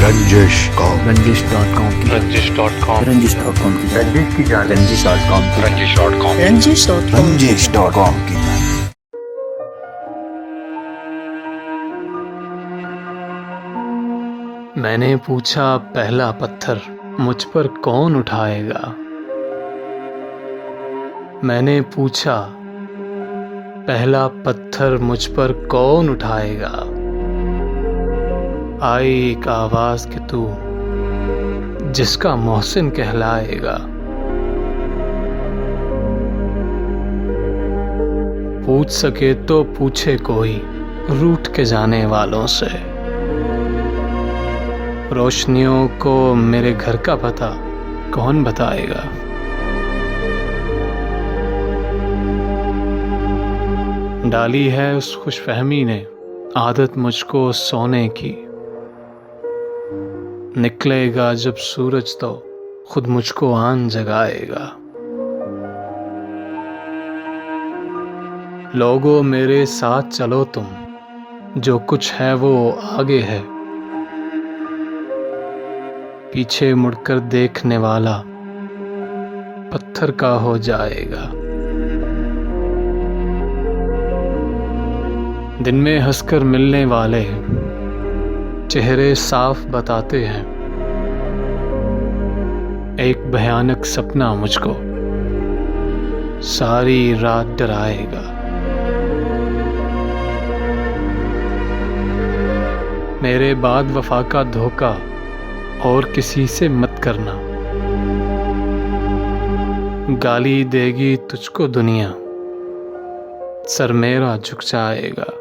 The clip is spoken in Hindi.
रंजिश.com रंजिश.com की रंजिश.com रंजिश.com की रंजिश की जान रंजिश.com की रंजिश.com रंजिश.com की मैंने पूछा पहला पत्थर मुझ पर कौन उठाएगा। मैंने पूछा पहला पत्थर मुझ पर कौन उठाएगा। आई एक आवाज कि तू जिसका मोहसिन कहलाएगा। पूछ सके तो पूछे कोई रूठ के जाने वालों से। रोशनियों को मेरे घर का पता कौन बताएगा। डाली है उस खुशफहमी ने आदत मुझको सोने की। निकलेगा जब सूरज तो खुद मुझको आन जगाएगा। लोगों मेरे साथ चलो तुम, जो कुछ है वो आगे है। पीछे मुड़कर देखने वाला पत्थर का हो जाएगा। दिन में हंसकर मिलने वाले चेहरे साफ बताते हैं। एक भयानक सपना मुझको सारी रात डराएगा। मेरे बाद वफा का धोखा और किसी से मत करना। गाली देगी तुझको दुनिया, सर मेरा झुक जाएगा।